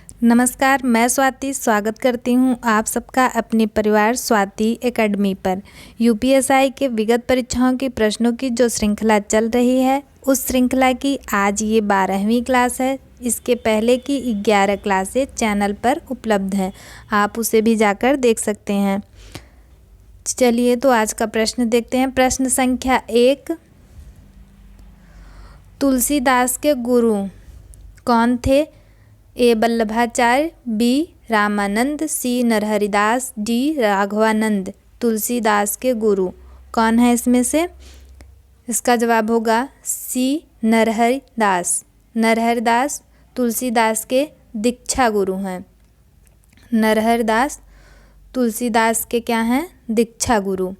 नमस्कार, मैं स्वाति स्वागत करती हूँ आप सबका अपने परिवार स्वाति एकेडमी पर। यूपीएसआई के विगत परीक्षाओं की प्रश्नों की जो श्रृंखला चल रही है, उस श्रृंखला की आज ये 12वीं क्लास है। इसके पहले की 11 क्लासें चैनल पर उपलब्ध हैं, आप उसे भी जाकर देख सकते हैं। चलिए तो आज का प्रश्न देखते हैं। प्रश्न संख्या 1, तुलसीदास के गुरु कौन थे? ए वल्लभाचार्य, बी रामानंद, सी नरहरिदास, डी राघवानंद। तुलसीदास के गुरु कौन है इसमें से? इसका जवाब होगा सी नरहरिदास। नरहरिदास तुलसीदास के दीक्षा गुरु हैं। नरहरिदास तुलसीदास के क्या हैं? दीक्षा गुरु।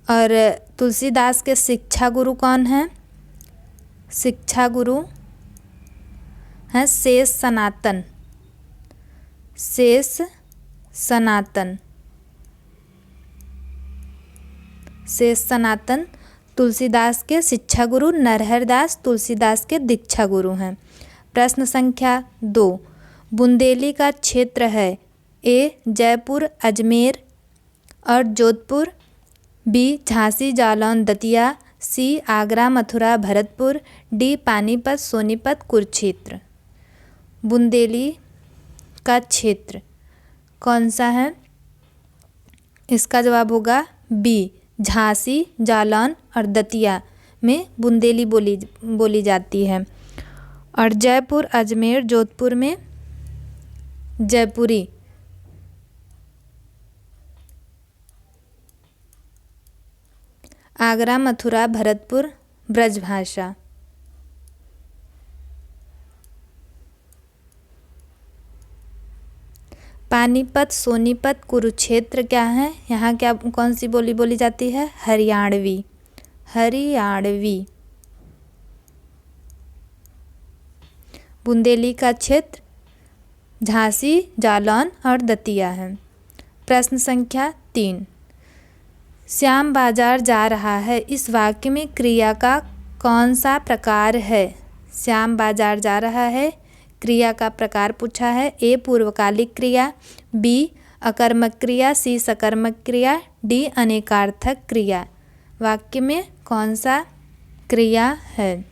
और तुलसीदास के शिक्षा गुरु कौन हैं? शिक्षा गुरु हैं शेष सनातन। शेष सनातन। शेष सनातन तुलसीदास के शिक्षा गुरु, नरहरिदास तुलसीदास के दीक्षा गुरु हैं। प्रश्न संख्या 2, बुंदेली का क्षेत्र है ए जयपुर, अजमेर और जोधपुर, बी झांसी, जालौन, दतिया, सी आगरा, मथुरा, भरतपुर, डी पानीपत, सोनीपत, कुरुक्षेत्र। बुंदेली का क्षेत्र कौन सा है? इसका जवाब होगा बी झांसी, जालौन और दतिया में बुंदेली बोली जाती है। और जयपुर, अजमेर, जोधपुर में जयपुरी। आगरा, मथुरा, भरतपुर ब्रजभाषा। पानीपत, सोनीपत, कुरुक्षेत्र क्या है? यहाँ क्या कौन सी बोली जाती है? हरियाणवी। हरियाणवी। बुंदेली का क्षेत्र झांसी, जालौन और दतिया है। प्रश्न संख्या 3, श्याम बाजार जा रहा है, इस वाक्य में क्रिया का कौन सा प्रकार है? श्याम बाजार जा रहा है, क्रिया का प्रकार पूछा है। ए पूर्वकालिक क्रिया, बी अकर्मक क्रिया, सी सकर्मक क्रिया, डी अनेकार्थक क्रिया। वाक्य में कौन सा क्रिया है?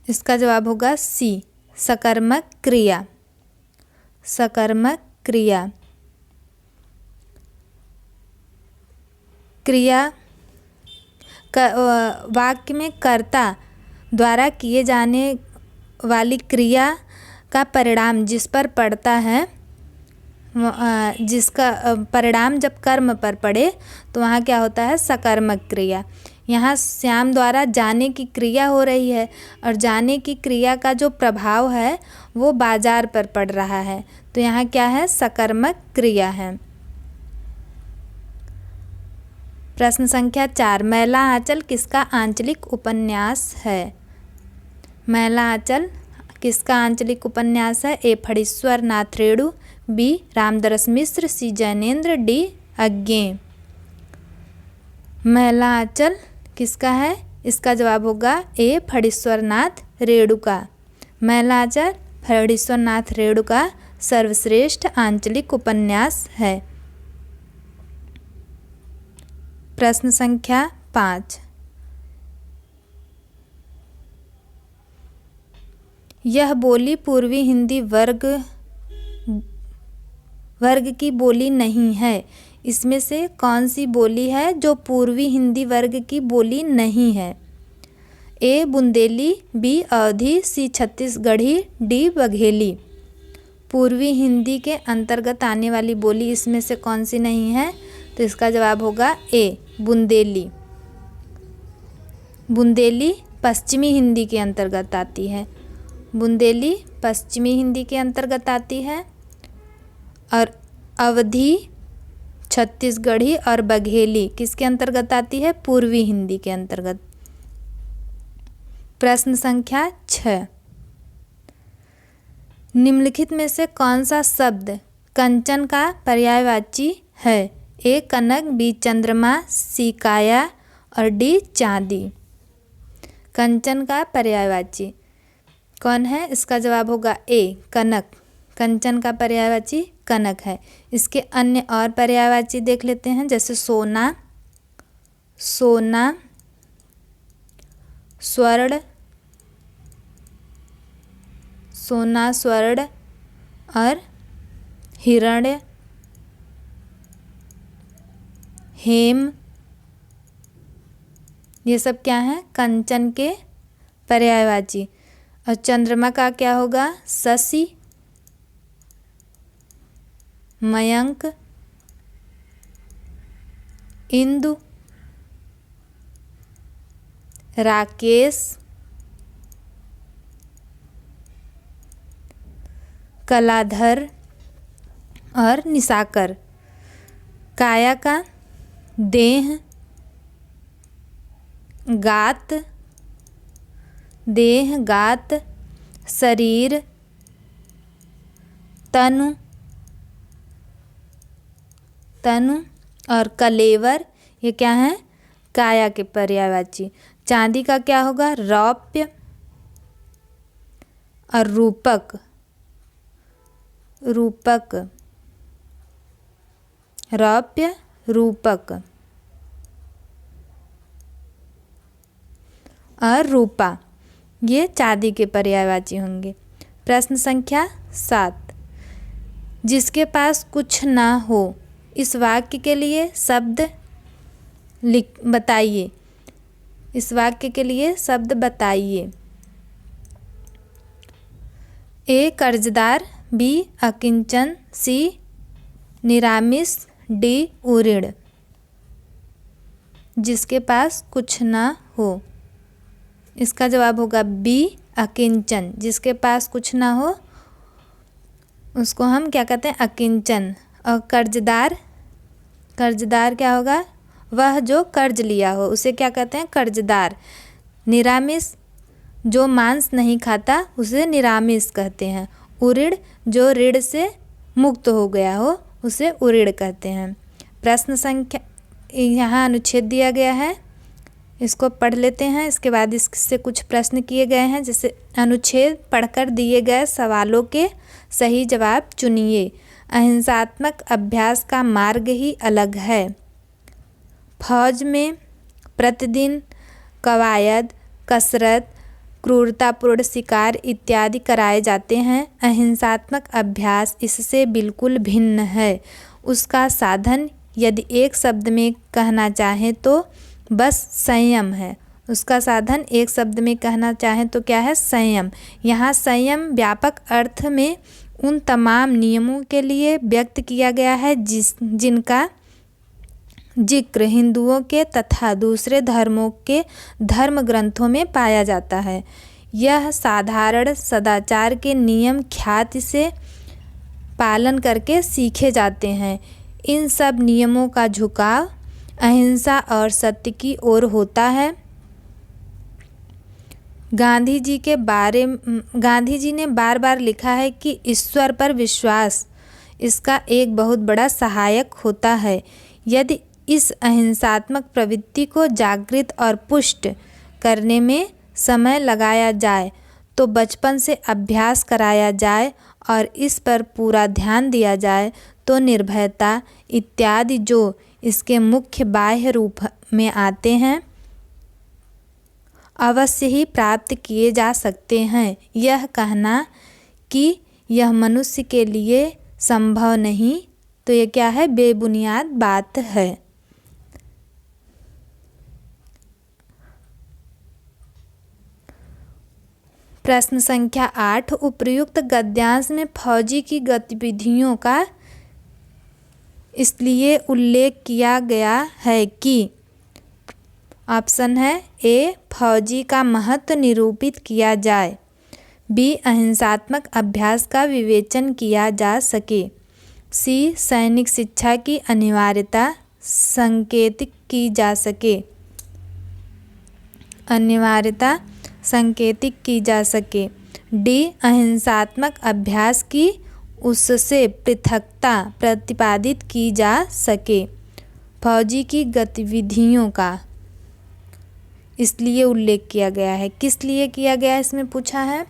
इसका जवाब होगा सी सकर्मक क्रिया। सकर्मक क्रिया। क्रिया वाक्य में कर्ता द्वारा किए जाने वाली क्रिया का परिणाम जिस पर पड़ता है, जिसका परिणाम जब कर्म पर पड़े तो वहाँ क्या होता है? सकर्मक क्रिया। यहाँ श्याम द्वारा जाने की क्रिया हो रही है और जाने की क्रिया का जो प्रभाव है वो बाजार पर पड़ रहा है, तो यहाँ क्या है? सकर्मक क्रिया है। प्रश्न संख्या 4, मैला आंचल किसका आंचलिक उपन्यास है? मैला आंचल किसका आंचलिक उपन्यास है? ए फणीश्वर नाथ रेणु, बी रामदरस मिश्र, सी जैनेन्द्र, डी अज्ञे। मैला आंचल किसका है? इसका जवाब होगा ए फणीश्वर नाथ रेणु का। मैला आंचल फणीश्वर नाथ रेणु का सर्वश्रेष्ठ आंचलिक उपन्यास है। प्रश्न संख्या 5, यह बोली पूर्वी हिंदी वर्ग की बोली नहीं है। इसमें से कौन सी बोली है जो पूर्वी हिंदी वर्ग की बोली नहीं है? ए बुंदेली, बी अवधी, सी छत्तीसगढ़ी, डी बघेली। पूर्वी हिंदी के अंतर्गत आने वाली बोली इसमें से कौन सी नहीं है? तो इसका जवाब होगा ए बुंदेली। बुंदेली पश्चिमी हिंदी के अंतर्गत आती है। बुंदेली पश्चिमी हिंदी के अंतर्गत आती है। और अवधी, छत्तीसगढ़ी और बघेली किसके अंतर्गत आती है? पूर्वी हिंदी के अंतर्गत। प्रश्न संख्या 6, निम्नलिखित में से कौन सा शब्द कंचन का पर्यायवाची है? ए कनक, बी चंद्रमा, सी काया और डी चांदी। कंचन का पर्यायवाची कौन है? इसका जवाब होगा ए कनक। कंचन का पर्यायवाची कनक है। इसके अन्य और पर्यायवाची देख लेते हैं, जैसे सोना, सोना, स्वर्ण, सोना, स्वर्ण और हिरण्य, हेम, ये सब क्या है? कंचन के पर्यायवाची। और चंद्रमा का क्या होगा? शशि, मयंक, इंदु, राकेश, कलाधर और निशाकर। काया का देह, गात, देह, गात, शरीर, तनु, तनु और कलेवर, ये क्या है? काया के पर्यायवाची। चांदी का क्या होगा? रौप्य और रूपक, रूपक, रौप्य, रूपक और रूपा, ये चांदी के पर्यायवाची होंगे। प्रश्न संख्या 7, जिसके पास कुछ ना हो, इस वाक्य के लिए शब्द बताइए। इस वाक्य के लिए शब्द बताइए। ए कर्जदार, बी अकिंचन, सी निरामिष, डी उऋण। जिसके पास कुछ ना हो, इसका जवाब होगा बी अकिंचन। जिसके पास कुछ ना हो उसको हम क्या कहते हैं? अकिंचन। और कर्जदार, कर्जदार क्या होगा? वह जो कर्ज लिया हो उसे क्या कहते हैं? कर्जदार। निरामिष, जो मांस नहीं खाता उसे निरामिष कहते हैं। उऋण, जो ऋण से मुक्त हो गया हो उसे उऋण कहते हैं। प्रश्न संख्या, यहाँ अनुच्छेद दिया गया है, इसको पढ़ लेते हैं। इसके बाद इससे कुछ प्रश्न किए गए हैं, जैसे अनुच्छेद पढ़कर दिए गए सवालों के सही जवाब चुनिए। अहिंसात्मक अभ्यास का मार्ग ही अलग है। फौज में प्रतिदिन कवायद, कसरत, क्रूरतापूर्ण शिकार इत्यादि कराए जाते हैं। अहिंसात्मक अभ्यास इससे बिल्कुल भिन्न है। उसका साधन यदि एक शब्द में कहना चाहें तो बस संयम है। उसका साधन एक शब्द में कहना चाहें तो क्या है? संयम। यहाँ संयम व्यापक अर्थ में उन तमाम नियमों के लिए व्यक्त किया गया है जिनका जिक्र हिंदुओं के तथा दूसरे धर्मों के धर्म ग्रंथों में पाया जाता है। यह साधारण सदाचार के नियम ख्याति से पालन करके सीखे जाते हैं। इन सब नियमों का झुकाव अहिंसा और सत्य की ओर होता है। गांधी जी ने बार बार लिखा है कि ईश्वर पर विश्वास इसका एक बहुत बड़ा सहायक होता है। यदि इस अहिंसात्मक प्रवृत्ति को जागृत और पुष्ट करने में समय लगाया जाए तो बचपन से अभ्यास कराया जाए और इस पर पूरा ध्यान दिया जाए तो निर्भयता इत्यादि जो इसके मुख्य बाह्य रूप में आते हैं अवश्य ही प्राप्त किए जा सकते हैं। यह कहना कि यह मनुष्य के लिए संभव नहीं तो ये क्या है? बेबुनियाद बात है। प्रश्न संख्या 8, उपर्युक्त गद्यांश में फौजी की गतिविधियों का इसलिए उल्लेख किया गया है कि ऑप्शन है ए फौजी का महत्व निरूपित किया जाए, बी अहिंसात्मक अभ्यास का विवेचन किया जा सके, सी सैनिक शिक्षा की अनिवार्यता संकेतित की जा सके, अनिवार्यता संकेतित की जा सके, डी अहिंसात्मक अभ्यास की उससे पृथकता प्रतिपादित की जा सके। फौजी की गतिविधियों का इसलिए उल्लेख किया गया है। किस लिए किया गया है इसमें पूछा है,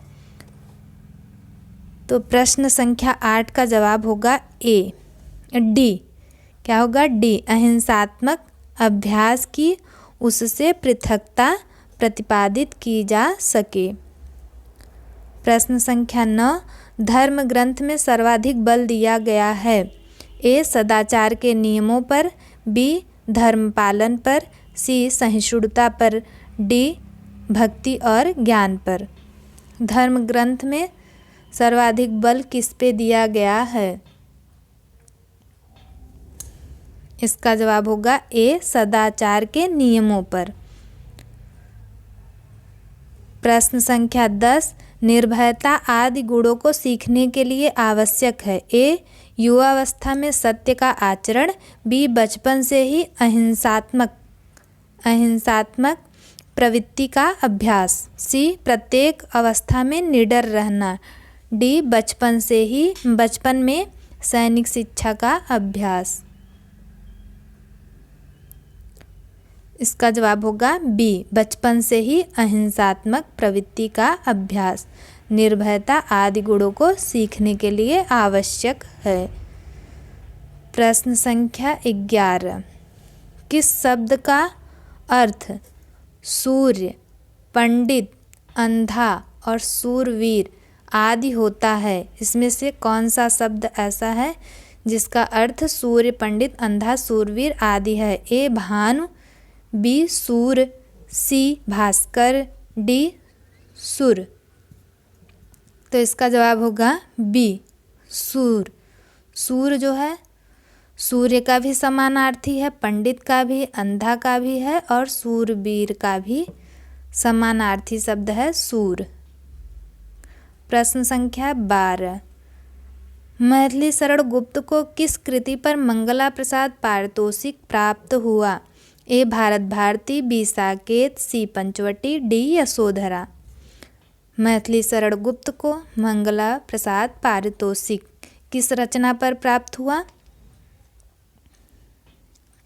तो प्रश्न संख्या 8 का जवाब होगा ए, डी। क्या होगा, डी। अहिंसात्मक अभ्यास की उससे पृथकता प्रतिपादित की जा सके। प्रश्न संख्या 9, धर्म ग्रंथ में सर्वाधिक बल दिया गया है। ए, सदाचार के नियमों पर, बी, धर्म पालन पर, सी, सहिष्णुता पर, डी, भक्ति और ज्ञान पर। धर्म ग्रंथ में सर्वाधिक बल किस पे दिया गया है? इसका जवाब होगा ए, सदाचार के नियमों पर। प्रश्न संख्या 10, निर्भयता आदि गुणों को सीखने के लिए आवश्यक है। ए, युवावस्था में सत्य का आचरण, बी, बचपन से ही अहिंसात्मक प्रवृत्ति का अभ्यास, सी, प्रत्येक अवस्था में निडर रहना, डी, बचपन में सैनिक शिक्षा का अभ्यास। इसका जवाब होगा बी, बचपन से ही अहिंसात्मक प्रवृत्ति का अभ्यास निर्भयता आदि गुणों को सीखने के लिए आवश्यक है। प्रश्न संख्या 11, किस शब्द का अर्थ सूर्य, पंडित, अंधा और सूरवीर आदि होता है? इसमें से कौन सा शब्द ऐसा है जिसका अर्थ सूर्य, पंडित, अंधा, सूरवीर आदि है? ए, भानु, बी, सूर, सी, भास्कर, डी, सुर। तो इसका जवाब होगा बी, सूर। सूर जो है सूर्य का भी समानार्थी है, पंडित का भी, अंधा का भी है और सूरवीर का भी समानार्थी शब्द है सूर। प्रश्न संख्या 12, मैथिली शरण गुप्त को किस कृति पर मंगला प्रसाद पारितोषिक प्राप्त हुआ? ए, भारत भारती, बी, साकेत, सी, पंचवटी, डी, यशोधरा। मैथिली शरण गुप्त को मंगला प्रसाद पारितोषिक किस रचना पर प्राप्त हुआ?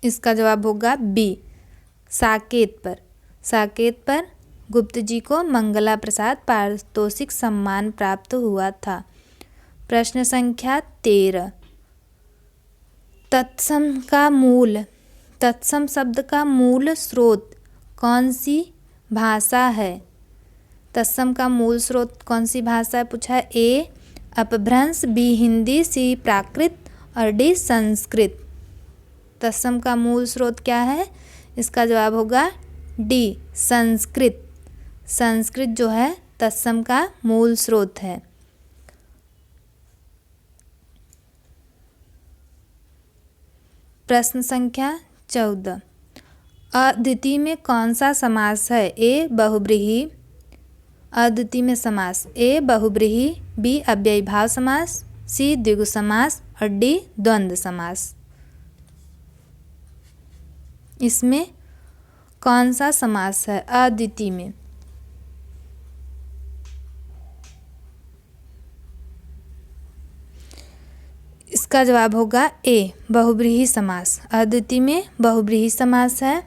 इसका जवाब होगा बी, साकेत पर। साकेत पर गुप्त जी को मंगला प्रसाद पारितोषिक सम्मान प्राप्त हुआ था। प्रश्न संख्या 13, तत्सम शब्द का मूल स्रोत कौन सी भाषा है? तत्सम का मूल स्रोत कौन सी भाषा है पूछा है? ए, अपभ्रंश, बी, हिंदी, सी, प्राकृत और डी, संस्कृत। तत्सम का मूल स्रोत क्या है? इसका जवाब होगा डी, संस्कृत। संस्कृत जो है तत्सम का मूल स्रोत है। प्रश्न संख्या 14, अद्वितीय में कौन सा समास है? ए, बहुब्रीहि। अद्वितीय में समास ए, बहुब्रीहि, बी, अव्ययीभाव समास, सी, द्विगु समास और डी, द्वंद्व समास। इसमें कौन सा समास है अद्वितीय में? इसका जवाब होगा ए, बहुब्रीहि समास। अद्वितीय में बहुब्रीहि समास है।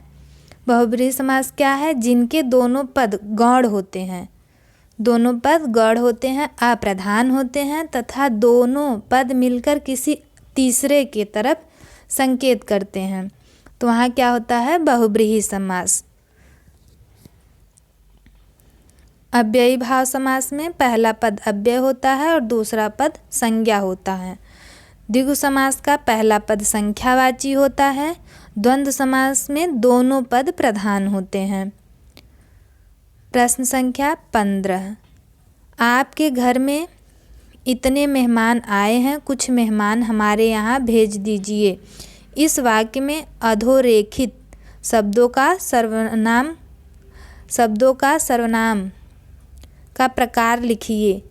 बहुब्रीहि समास क्या है? जिनके दोनों पद गौड़ होते हैं, दोनों पद गौड़ होते हैं, अप्रधान होते हैं तथा दोनों पद मिलकर किसी तीसरे के तरफ संकेत करते हैं, तो वहाँ क्या होता है? बहुब्रीहि समास। अव्ययी भाव समास में पहला पद अव्यय होता है और दूसरा पद संज्ञा होता है। द्विगु समास का पहला पद संख्यावाची होता है। द्वंद्व समास में दोनों पद प्रधान होते हैं। प्रश्न संख्या 15, आपके घर में इतने मेहमान आए हैं, कुछ मेहमान हमारे यहाँ भेज दीजिए। इस वाक्य में अधोरेखित शब्दों का सर्वनाम का प्रकार लिखिए।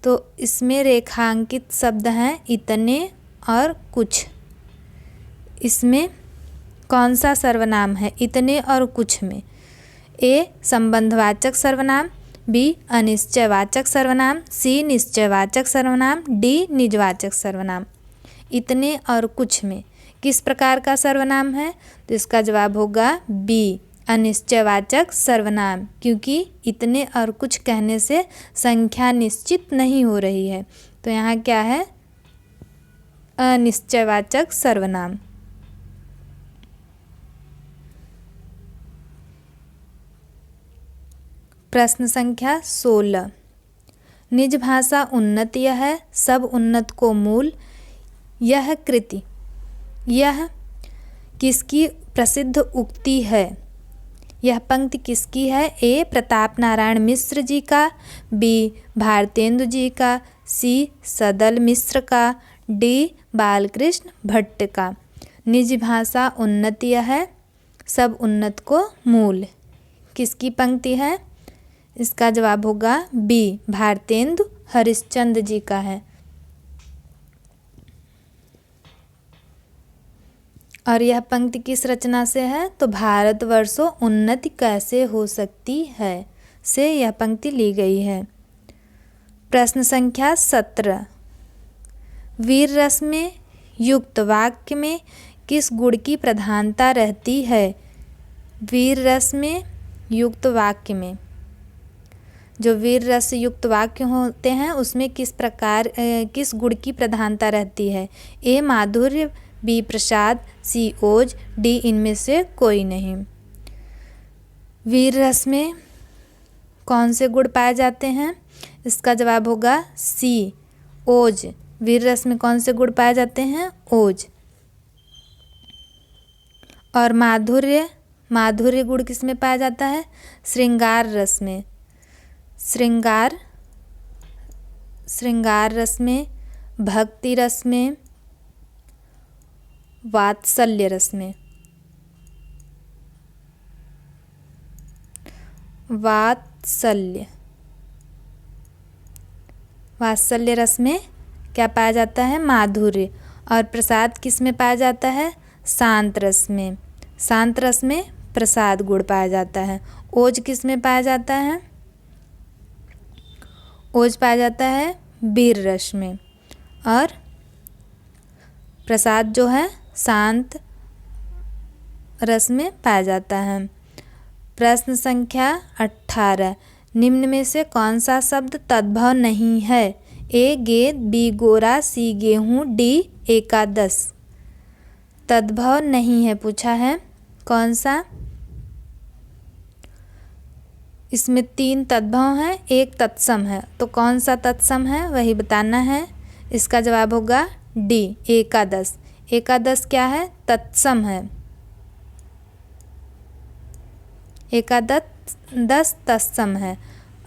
तो इसमें रेखांकित शब्द हैं इतने और कुछ। इसमें कौन सा सर्वनाम है इतने और कुछ में? ए, संबंधवाचक सर्वनाम, बी, अनिश्चयवाचक सर्वनाम, सी, निश्चयवाचक सर्वनाम, डी, निजवाचक सर्वनाम। इतने और कुछ में किस प्रकार का सर्वनाम है? तो इसका जवाब होगा बी, अनिश्चयवाचक सर्वनाम, क्योंकि इतने और कुछ कहने से संख्या निश्चित नहीं हो रही है। तो यहाँ क्या है? अनिश्चयवाचक सर्वनाम। प्रश्न संख्या 16। निज भाषा उन्नत यह है, सब उन्नत को मूल। यह कृति, यह किसकी प्रसिद्ध उक्ति है? यह पंक्ति किसकी है? ए. प्रताप नारायण मिश्र जी का, बी. भारतेंदु जी का, सी. सदल मिश्र का, डी. बालकृष्ण भट्ट का। निज भाषा उन्नत यह है, सब उन्नत को मूल किसकी पंक्ति है? इसका जवाब होगा बी. भारतेंदु हरिश्चंद्र जी का है। और यह पंक्ति किस रचना से है? तो भारतवर्षों उन्नति कैसे हो सकती है से यह पंक्ति ली गई है। प्रश्न संख्या 17। वीर रस में युक्त वाक्य में किस गुण की प्रधानता रहती है? वीर रस में युक्त वाक्य में, जो वीर रस युक्त वाक्य होते हैं उसमें किस गुण की प्रधानता रहती है? ए. माधुर्य, बी. प्रसाद, सी. ओज, डी. इनमें से कोई नहीं। वीर रस में कौन से गुण पाए जाते हैं? इसका जवाब होगा सी. ओज। वीर रस में कौन से गुण पाए जाते हैं? ओज। और माधुर्य गुण किस में पाया जाता है? श्रृंगार रस में। श्रृंगार रस में, भक्ति रस में, वात्सल्य रस में। वात्सल्य रस में क्या पाया जाता है? माधुर्य। और प्रसाद किस में पाया जाता है? शांत रस में। शांत रस में प्रसाद गुण पाया जाता है। ओज किस में पाया जाता है? ओज पाया जाता है वीर रस में। और प्रसाद जो है शांत रस में पाया जाता है। प्रश्न संख्या 18। निम्न में से कौन सा शब्द तद्भव नहीं है? ए. गेंद, बी. गोरा, सी. गेहूँ, डी. एकादश। तद्भव नहीं है पूछा है, कौन सा? इसमें 3 तद्भव हैं, एक तत्सम है। तो कौन सा तत्सम है वही बताना है। इसका जवाब होगा डी. एकादश। एकादश क्या है? तत्सम है। एकादश तत्सम है।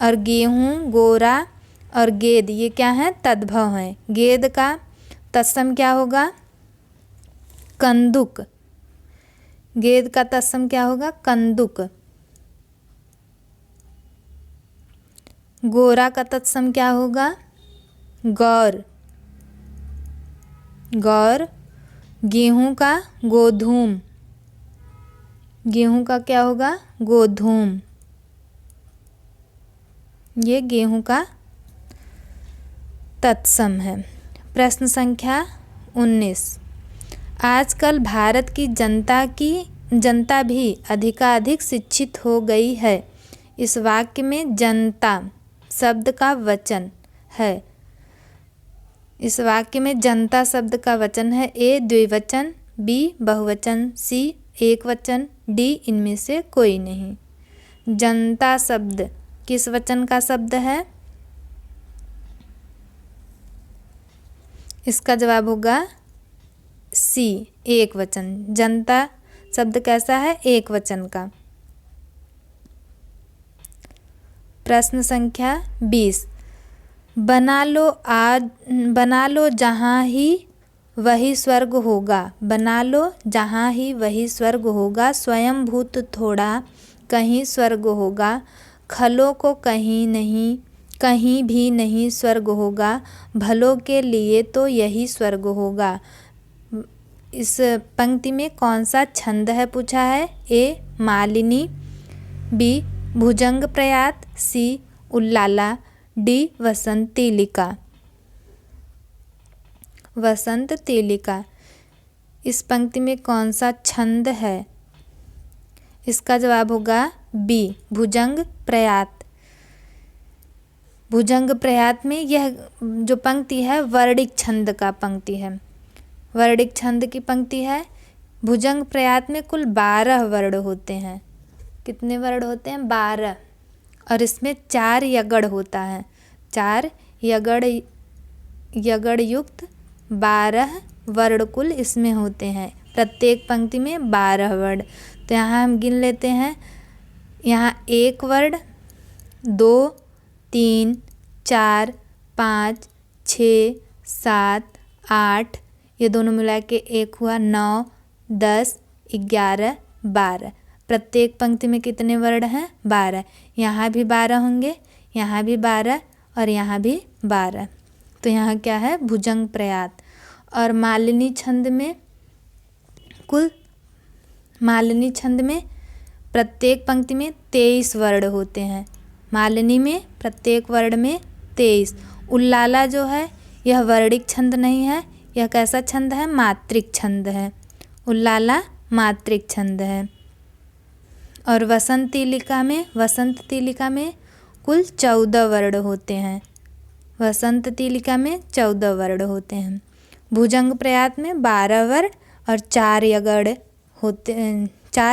और गेहूँ, गोरा और गेंद ये क्या है? तद्भव है। गेंद का तत्सम क्या होगा? कंदुक। गेंद का तत्सम क्या होगा? कंदुक। गोरा का तत्सम क्या होगा? गौर। गेहूं का गोधूम। गेहूं का क्या होगा? गोधूम। ये गेहूं का तत्सम है। प्रश्न संख्या 19। आजकल भारत की जनता भी अधिकाधिक शिक्षित हो गई है। इस वाक्य में जनता शब्द का वचन है। इस वाक्य में जनता शब्द का वचन है। ए. द्विवचन, बी. बहुवचन, सी. एकवचन, डी. इनमें से कोई नहीं। जनता शब्द किस वचन का शब्द है? इसका जवाब होगा सी. एक वचन। जनता शब्द कैसा है? एक वचन का। प्रश्न संख्या 20। बना लो जहाँ ही वही स्वर्ग होगा। बना लो जहाँ ही वही स्वर्ग होगा। स्वयं भूत थोड़ा कहीं स्वर्ग होगा। खलों को कहीं भी नहीं स्वर्ग होगा। भलों के लिए तो यही स्वर्ग होगा। इस पंक्ति में कौन सा छंद है पूछा है? ए. मालिनी, बी. भुजंग प्रयात, सी. उल्लाला, डी. वसंत तेलिका। इस पंक्ति में कौन सा छंद है? इसका जवाब होगा बी, भुजंग प्रयात। भुजंग प्रयात में यह जो पंक्ति है वर्णिक छंद का पंक्ति है, वर्णिक छंद की पंक्ति है। भुजंग प्रयात में कुल 12 वर्ण होते हैं। कितने वर्ण होते हैं? 12। और इसमें 4 यगड़ होता है। 4 यगड़ युक्त 12 वर्ण कुल इसमें होते हैं। प्रत्येक पंक्ति में 12 वर्ण। तो यहाँ हम गिन लेते हैं। यहाँ 1 वर्ण, 2, 3, 4, 5, 6, 7, 8, ये दोनों मिला के 1 हुआ, 9, 10, 11, 12। प्रत्येक पंक्ति में कितने वर्ण हैं? 12। यहाँ भी 12 होंगे, यहाँ भी 12 और यहाँ भी 12। तो यहाँ क्या है? भुजंग प्रयात। और मालिनी छंद में प्रत्येक पंक्ति में 23 वर्ण होते हैं। मालिनी में प्रत्येक वर्ण में 23। उल्लाला जो है यह वर्णिक छंद नहीं है, यह कैसा छंद है? मात्रिक छंद है। उल्लाला मात्रिक छंद है। और वसंत तिलिका में कुल 14 वर्ण होते हैं। वसंत तिलिका में 14 वर्ण होते हैं। भुजंग प्रयात में 12 वर्ण और 4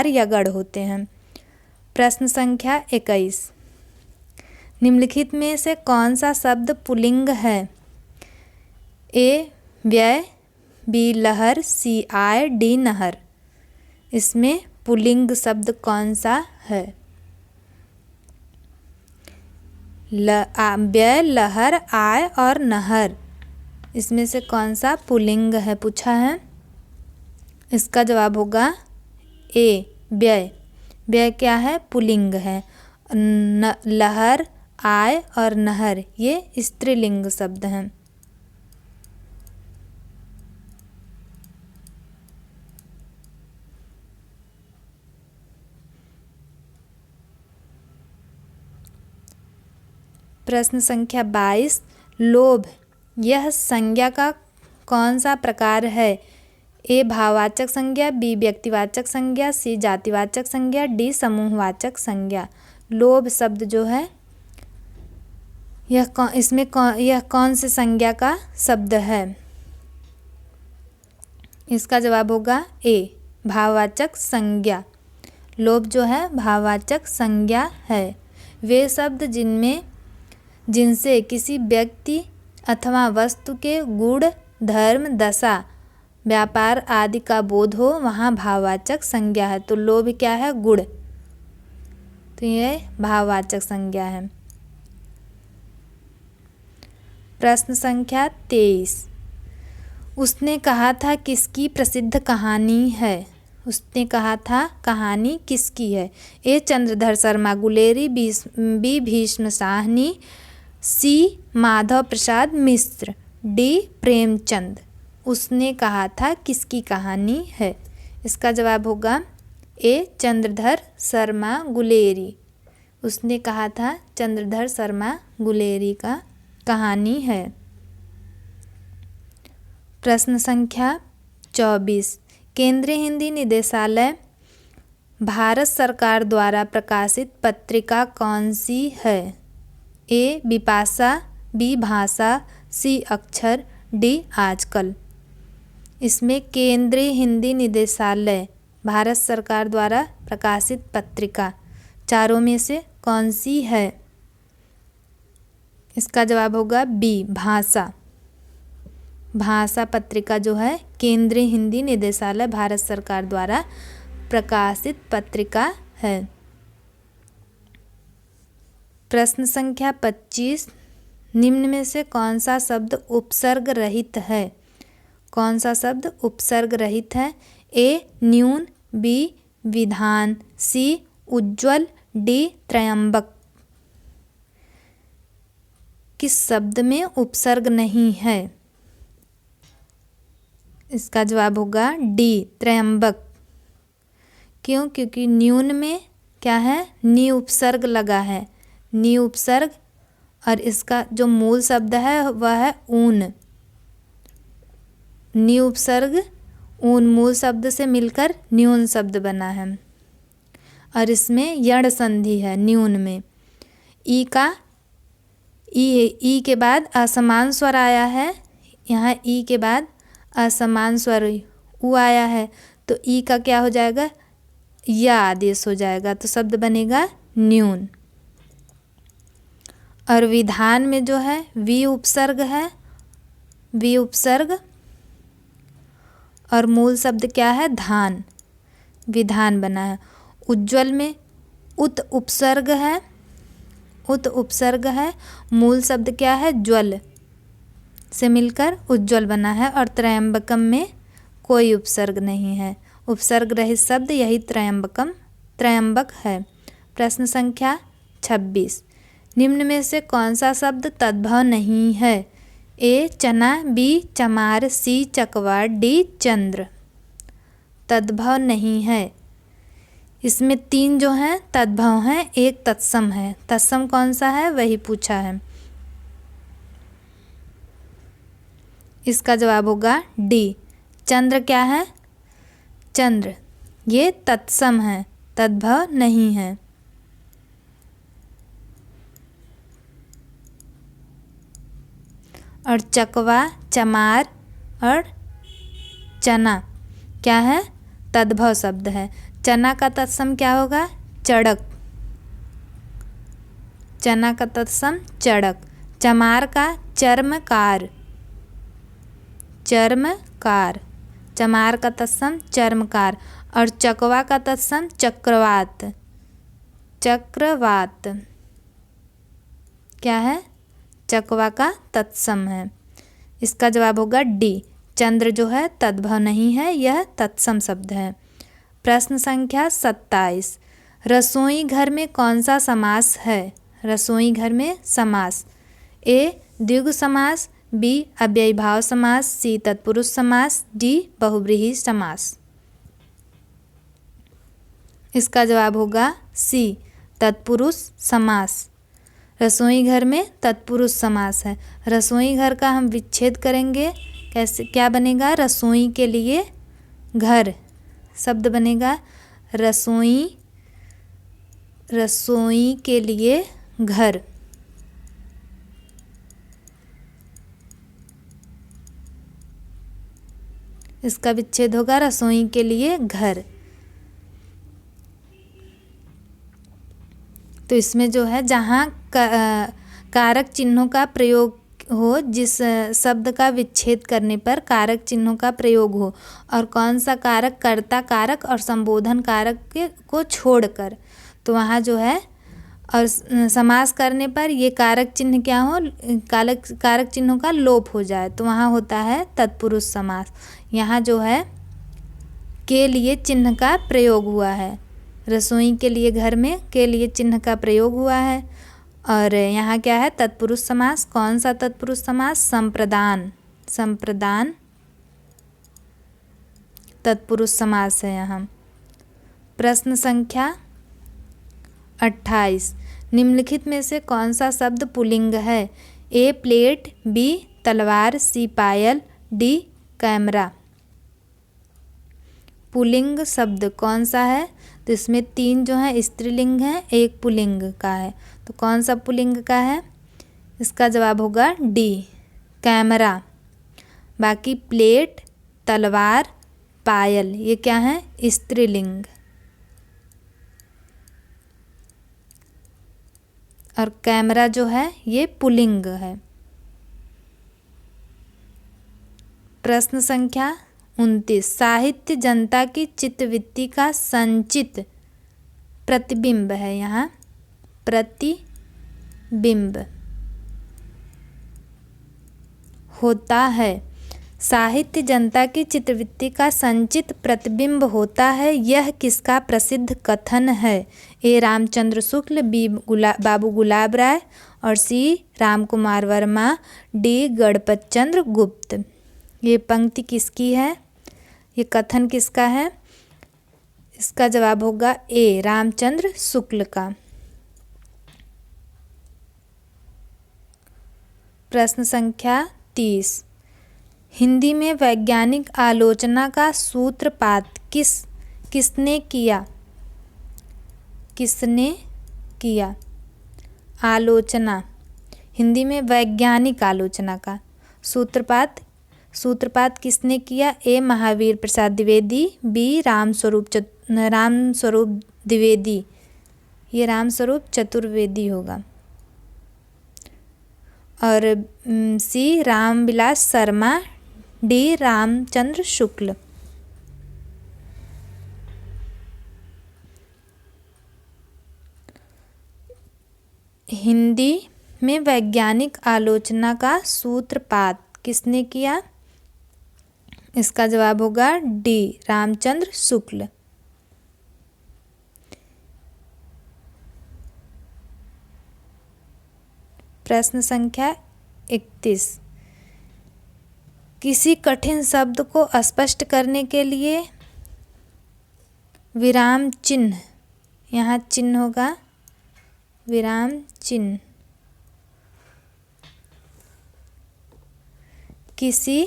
यगड़ होते हैं। प्रश्न संख्या 21। निम्नलिखित में से कौन सा शब्द पुल्लिंग है? ए व्यय, बी लहर, सी आय, डी नहर। इसमें पुल्लिंग शब्द कौन सा है? व्यय, लहर, आय और नहर, इसमें से कौन सा पुल्लिंग है पूछा है। इसका जवाब होगा ए, व्यय। व्यय क्या है? पुल्लिंग है। लहर, आय और नहर ये स्त्रीलिंग शब्द हैं। प्रश्न संख्या 22। लोभ यह संज्ञा का कौन सा प्रकार है? ए भाववाचक संज्ञा, बी व्यक्तिवाचक संज्ञा, सी जातिवाचक संज्ञा, डी समूहवाचक संज्ञा। लोभ शब्द जो है यह कौन से संज्ञा का शब्द है? इसका जवाब होगा ए, भाववाचक संज्ञा। लोभ जो है भाववाचक संज्ञा है। वे शब्द जिनसे किसी व्यक्ति अथवा वस्तु के गुण, धर्म, दशा, व्यापार आदि का बोध हो वहाँ भाववाचक संज्ञा है। तो लोभ क्या है? गुण। तो यह भाववाचक संज्ञा है। प्रश्न संख्या 23। उसने कहा था किसकी प्रसिद्ध कहानी है? उसने कहा था कहानी किसकी है? ए चंद्रधर शर्मा गुलेरी, बी भीष्म साहनी, सी माधव प्रसाद मिश्र, डी प्रेमचंद। उसने कहा था किसकी कहानी है? इसका जवाब होगा ए चंद्रधर शर्मा गुलेरी। उसने कहा था चंद्रधर शर्मा गुलेरी का कहानी है। प्रश्न संख्या 24। केंद्रीय हिंदी निदेशालय भारत सरकार द्वारा प्रकाशित पत्रिका कौन सी है? ए बिपाशा, बी भाषा, सी अक्षर, डी आजकल। इसमें केंद्रीय हिंदी निदेशालय भारत सरकार द्वारा प्रकाशित पत्रिका चारों में से कौन सी है? इसका जवाब होगा बी, भाषा। भाषा पत्रिका जो है केंद्रीय हिंदी निदेशालय भारत सरकार द्वारा प्रकाशित पत्रिका है। प्रश्न संख्या 25। निम्न में से कौन सा शब्द उपसर्ग रहित है? कौन सा शब्द उपसर्ग रहित है? ए न्यून, बी विधान, सी उज्ज्वल, डी त्रयंबक। किस शब्द में उपसर्ग नहीं है? इसका जवाब होगा डी त्रयंबक। क्यों? क्योंकि न्यून में क्या है? नी उपसर्ग लगा है। नी उपसर्ग और इसका जो मूल शब्द है वह है ऊन। नी उपसर्ग ऊन मूल शब्द से मिलकर न्यून शब्द बना है। और इसमें यण संधि है न्यून में। ई के बाद असमान स्वर आया है, यहाँ ई के बाद असमान स्वर उ आया है, तो ई का क्या हो जाएगा, या आदेश हो जाएगा, तो शब्द बनेगा न्यून। और विधान में जो है वी उपसर्ग है, वी उपसर्ग, और मूल शब्द क्या है, धान, विधान बना है। उज्ज्वल में उत उपसर्ग है, उत उपसर्ग है, मूल शब्द क्या है, ज्वल से मिलकर उज्ज्वल बना है। और त्रयंबकम में कोई उपसर्ग नहीं है, उपसर्ग रहित शब्द यही त्रयंबक है। प्रश्न संख्या 26, निम्न में से कौन सा शब्द तद्भव नहीं है? ए चना, बी चमार, सी चकवा, डी चंद्र। तद्भव नहीं है, इसमें 3 जो हैं तद्भव हैं, एक तत्सम है। तत्सम कौन सा है वही पूछा है। इसका जवाब होगा डी, चंद्र क्या है, चंद्र, ये तत्सम है, तद्भव नहीं है। और चकवा, चमार और चना क्या है, तद्भव शब्द है। चना का तत्सम क्या होगा, चड़क, चना का तत्सम चड़क। चमार का चर्मकार, चर्मकार, चमार का तत्सम चर्मकार। और चकवा का तत्सम चक्रवात, चक्रवात क्या है, चकवा का तत्सम है। इसका जवाब होगा डी, चंद्र जो है तद्भव नहीं है, यह तत्सम शब्द है। प्रश्न संख्या 27, रसोई घर में कौन सा समास है? रसोई घर में समास, ए द्विगु समास, बी अव्ययीभाव समास, सी तत्पुरुष समास, डी बहुव्रीहि समास। इसका जवाब होगा सी, तत्पुरुष समास। रसोई घर में तत्पुरुष समास है। रसोई घर का हम विच्छेद करेंगे, कैसे, क्या बनेगा, रसोई के लिए घर, शब्द बनेगा रसोई, रसोई के लिए घर। इसका विच्छेद होगा रसोई के लिए घर। तो इसमें जो है जहाँ कारक चिन्हों का प्रयोग हो, जिस शब्द का विच्छेद करने पर कारक चिन्हों का प्रयोग हो, और कौन सा कारक, कर्ता कारक और संबोधन कारक को छोड़कर, तो वहाँ जो है, और समास करने पर ये कारक चिन्ह क्या हो, कारक चिन्हों का लोप हो जाए, तो वहाँ होता है तत्पुरुष समास। यहाँ जो है के लिए चिन्ह का प्रयोग हुआ है, रसोई के लिए घर में के लिए चिन्ह का प्रयोग हुआ है। और यहाँ क्या है, तत्पुरुष समास। कौन सा तत्पुरुष समास, संप्रदान, संप्रदान तत्पुरुष समास है यहाँ। प्रश्न संख्या 28, निम्नलिखित में से कौन सा शब्द पुल्लिंग है? ए प्लेट, बी तलवार, सी पायल, डी कैमरा। पुल्लिंग शब्द कौन सा है? तो इसमें 3 जो है स्त्रीलिंग है, एक पुल्लिंग का है, तो कौन सा पुल्लिंग का है? इसका जवाब होगा डी, कैमरा। बाकी प्लेट, तलवार, पायल ये क्या है, स्त्रीलिंग। और कैमरा जो है ये पुल्लिंग है। प्रश्न संख्या 29, साहित्य जनता की चित्तवृत्ति का संचित प्रतिबिंब है। यहाँ प्रतिबिंब होता है। साहित्य जनता की चित्तवृत्ति का संचित प्रतिबिंब होता है, यह किसका प्रसिद्ध कथन है? ए रामचंद्र शुक्ल, बी बाबू गुलाब राय और सी रामकुमार वर्मा, डी गणपत चंद्र गुप्त। ये पंक्ति किसकी है, ये कथन किसका है? इसका जवाब होगा ए रामचंद्र शुक्ल का। प्रश्न संख्या 30, हिंदी में वैज्ञानिक आलोचना का सूत्रपात किसने किया? किसने किया? आलोचना, हिंदी में वैज्ञानिक आलोचना का। सूत्रपात, सूत्रपात किसने किया? ए महावीर प्रसाद द्विवेदी, बी रामस्वरूप द्विवेदी, ये रामस्वरूप चतुर्वेदी होगा। और सी रामविलास शर्मा, डी रामचंद्र शुक्ल। हिंदी में वैज्ञानिक आलोचना का सूत्रपात किसने किया? इसका जवाब होगा डी रामचंद्र शुक्ल। प्रश्न संख्या 31, किसी कठिन शब्द को स्पष्ट करने के लिए विराम चिन्ह, यहाँ चिन्ह होगा विराम चिन्ह, किसी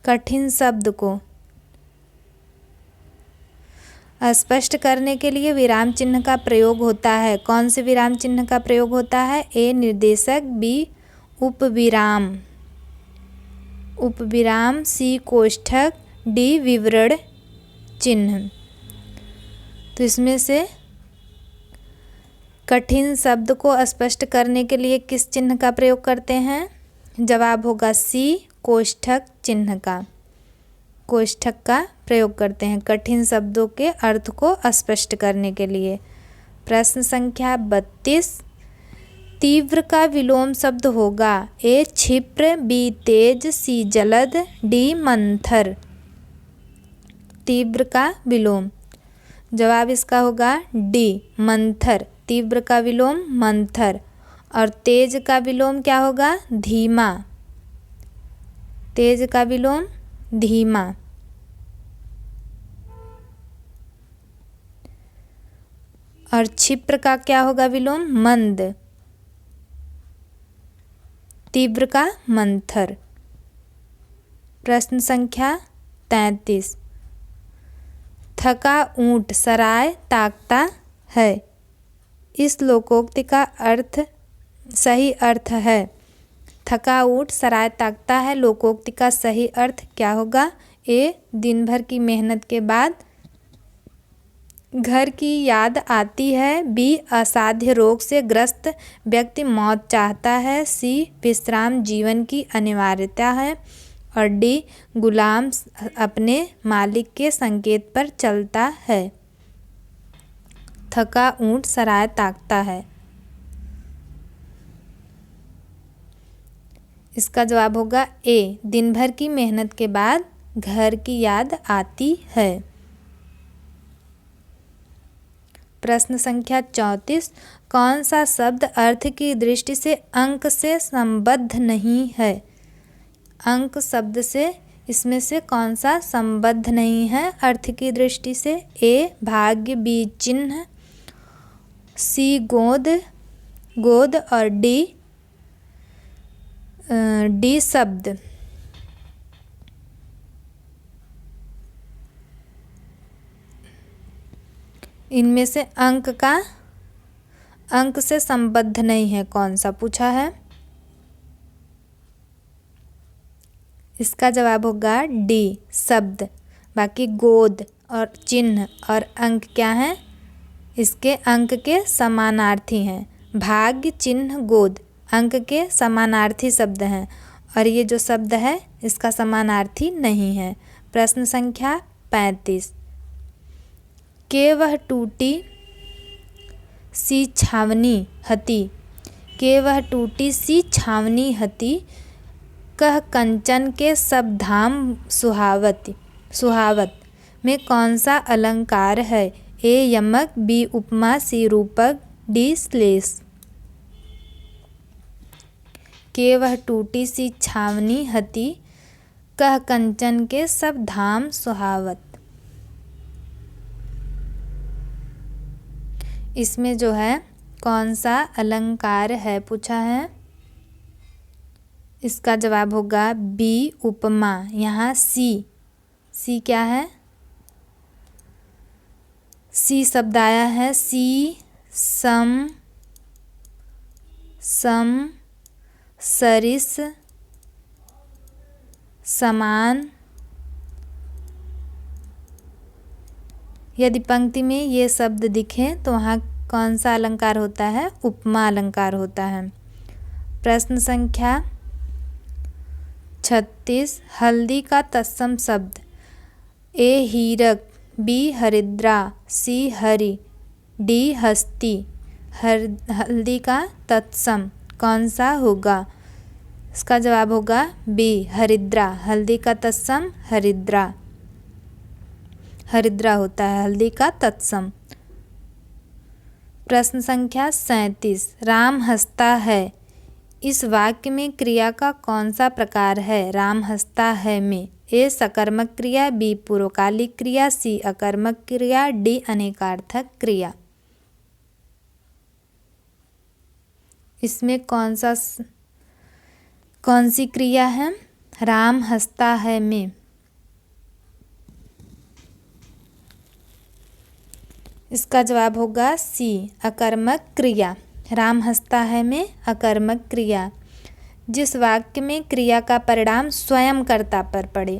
कठिन शब्द को स्पष्ट करने के लिए विराम चिन्ह का प्रयोग होता है। कौन से विराम चिन्ह का प्रयोग होता है? ए निर्देशक, बी उपविराम, उपविराम, सी कोष्ठक, डी विवरण चिन्ह। तो इसमें से कठिन शब्द को स्पष्ट करने के लिए किस चिन्ह का प्रयोग करते हैं? जवाब होगा सी कोष्ठक चिन्ह का, कोष्ठक का प्रयोग करते हैं कठिन शब्दों के अर्थ को स्पष्ट करने के लिए। प्रश्न संख्या 32, तीव्र का विलोम शब्द होगा ए क्षिप्र, बी तेज, सी जलद, डी मंथर। तीव्र का विलोम, जवाब इसका होगा डी मंथर। तीव्र का विलोम मंथर। और तेज का विलोम क्या होगा? धीमा। तेज का विलोम धीमा। और क्षिप्र का क्या होगा विलोम? मंद। तीव्र का मंथर। प्रश्न संख्या 33, थका ऊंट सराय ताकता है, इस लोकोक्ति का अर्थ सही अर्थ है। थका ऊंट सराय ताकता है, लोकोक्ति का सही अर्थ क्या होगा? ए दिन भर की मेहनत के बाद घर की याद आती है, बी असाध्य रोग से ग्रस्त व्यक्ति मौत चाहता है, सी विश्राम जीवन की अनिवार्यता है, और डी गुलाम अपने मालिक के संकेत पर चलता है। थका ऊंट सराय ताकता है, इसका जवाब होगा ए दिन भर की मेहनत के बाद घर की याद आती है। प्रश्न संख्या 34, कौन सा शब्द अर्थ की दृष्टि से अंक से संबद्ध नहीं है? अंक शब्द से इसमें से कौन सा संबद्ध नहीं है अर्थ की दृष्टि से? ए भाग्य, बी चिन्ह, सी गोद गोद, और डी शब्द। इनमें से अंक से संबद्ध नहीं है कौन सा पूछा है? इसका जवाब होगा डी शब्द। बाकी गोद और चिन्ह और अंक क्या हैं? इसके अंक के समानार्थी हैं। भाग्य, चिन्ह, गोद अंक के समानार्थी शब्द हैं, और ये जो शब्द है इसका समानार्थी नहीं है। प्रश्न संख्या 35, के वह टूटी सी छावनी हती, के वह टूटी सी छावनी हती, कह कंचन के सब धाम सुहावत में कौन सा अलंकार है? ए यमक, बी उपमा, सी रूपक, डी श्लेष। के वह टूटी सी छावनी हती, कह कंचन के सब धाम सुहावत। इसमें जो है कौन सा अलंकार है पूछा है? इसका जवाब होगा बी उपमा। यहाँ सी क्या है? सी शब्द आया है। सी सम, सम, सरिस, समान। यदि पंक्ति में ये शब्द दिखें तो वहाँ कौन सा अलंकार होता है? उपमा अलंकार होता है। प्रश्न संख्या 36। हल्दी का तत्सम शब्द ए हीरक, बी हरिद्रा, सी हरि, डी हस्ती। हल्दी का तत्सम कौन सा होगा? इसका जवाब होगा बी हरिद्रा। हल्दी का तत्सम हरिद्रा, हरिद्रा होता है हल्दी का तत्सम। प्रश्न संख्या 37। राम हंसता है, इस वाक्य में क्रिया का कौन सा प्रकार है? राम हंसता है में ए सकर्मक क्रिया, बी पूर्वकालिक क्रिया, सी अकर्मक क्रिया, डी अनेकार्थक क्रिया। इसमें कौन सी क्रिया है? राम हंसता है में इसका जवाब होगा सी अकर्मक क्रिया। राम हंसता है में अकर्मक क्रिया। जिस वाक्य में क्रिया का परिणाम स्वयं कर्ता पर पड़े,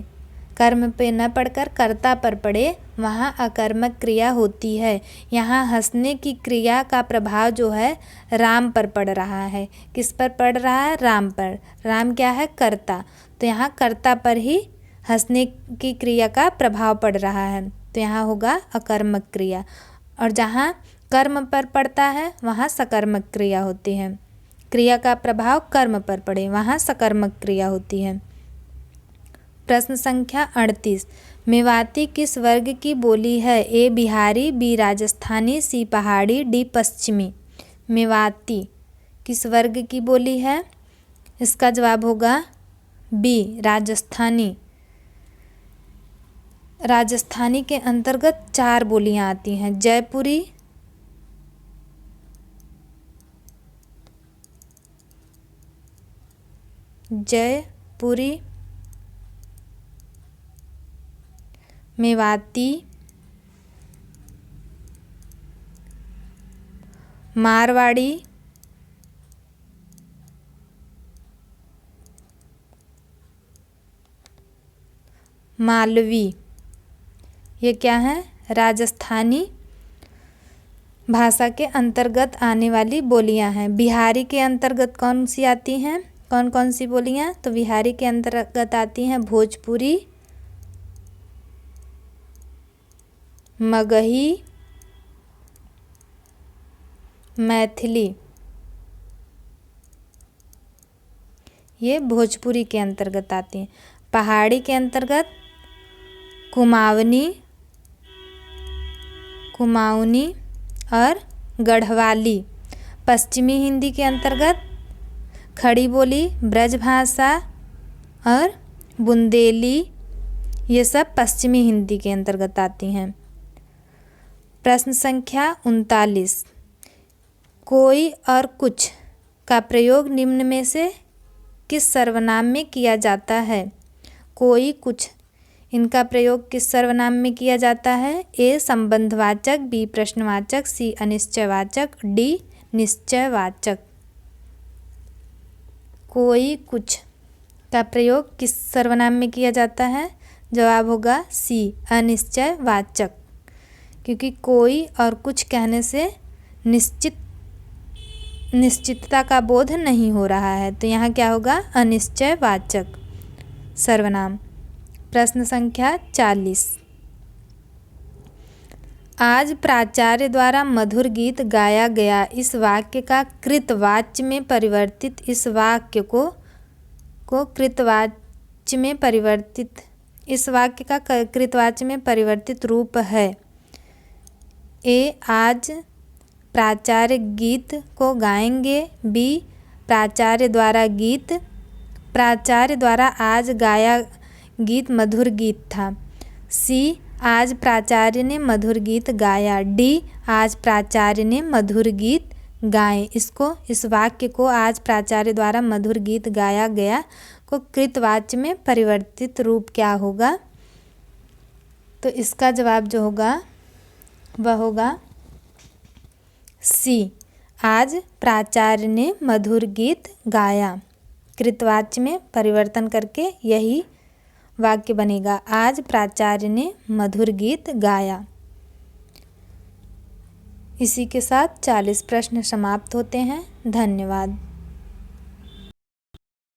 कर्म पे न पड़कर कर्ता पर पड़े, वहाँ अकर्मक क्रिया होती है। यहाँ हंसने की क्रिया का प्रभाव जो है राम पर पड़ रहा है। किस पर पड़ रहा है? राम पर। राम क्या है? कर्ता। तो यहाँ कर्ता पर ही हंसने की क्रिया का प्रभाव पड़ रहा है, तो यहाँ होगा अकर्मक क्रिया। और जहाँ कर्म पर पड़ता है वहाँ सकर्मक क्रिया होती है। क्रिया का प्रभाव कर्म पर पड़े वहाँ सकर्मक क्रिया होती है। प्रश्न संख्या 38। मेवाती किस वर्ग की बोली है? ए बिहारी, बी राजस्थानी, सी पहाड़ी, डी पश्चिमी। मेवाती किस वर्ग की बोली है? इसका जवाब होगा बी राजस्थानी। राजस्थानी के अंतर्गत 4 बोलियां आती हैं। जयपुरी, जयपुरी, मेवाती, मारवाड़ी, मालवी। ये क्या है? राजस्थानी भाषा के अंतर्गत आने वाली बोलियां हैं। बिहारी के अंतर्गत कौन सी आती हैं? कौन कौन सी बोलियां? तो बिहारी के अंतर्गत आती हैं भोजपुरी, मगही, मैथिली। ये भोजपुरी के अंतर्गत आती हैं। पहाड़ी के अंतर्गत कुमाऊनी, कुमाऊनी और गढ़वाली। पश्चिमी हिंदी के अंतर्गत खड़ी बोली, ब्रजभाषा और बुंदेली। ये सब पश्चिमी हिंदी के अंतर्गत आती हैं। प्रश्न संख्या 39। कोई और कुछ का प्रयोग निम्न में से किस सर्वनाम में किया जाता है? कोई, कुछ, इनका प्रयोग किस सर्वनाम में किया जाता है? ए संबंधवाचक, बी प्रश्नवाचक, सी अनिश्चयवाचक, डी निश्चयवाचक। कोई, कुछ का प्रयोग किस सर्वनाम में किया जाता है? जवाब होगा सी अनिश्चयवाचक, क्योंकि कोई और कुछ कहने से निश्चितता का बोध नहीं हो रहा है, तो यहाँ क्या होगा? अनिश्चयवाचक सर्वनाम। प्रश्न संख्या 40। आज प्राचार्य द्वारा मधुर गीत गाया गया। इस वाक्य का कृतवाच्य में परिवर्तित, इस वाक्य को कृतवाच्य में परिवर्तित, इस वाक्य का कृतवाच्य में परिवर्तित रूप है। ए आज प्राचार्य गीत को गाएंगे, बी प्राचार्य द्वारा गीत, प्राचार्य द्वारा आज गाया गीत मधुर गीत था, सी आज प्राचार्य ने मधुर गीत गाया, डी आज प्राचार्य ने मधुर गीत गाए। इस वाक्य को आज प्राचार्य द्वारा मधुर गीत गाया गया को कृतवाच्य में परिवर्तित रूप क्या होगा? तो इसका जवाब जो होगा वह होगा सी। आज प्राचार्य ने मधुर गीत गाया। कृतवाच्य में परिवर्तन करके यही वाक्य बनेगा, आज प्राचार्य ने मधुर गीत गाया। इसी के साथ 40 प्रश्न समाप्त होते हैं। धन्यवाद।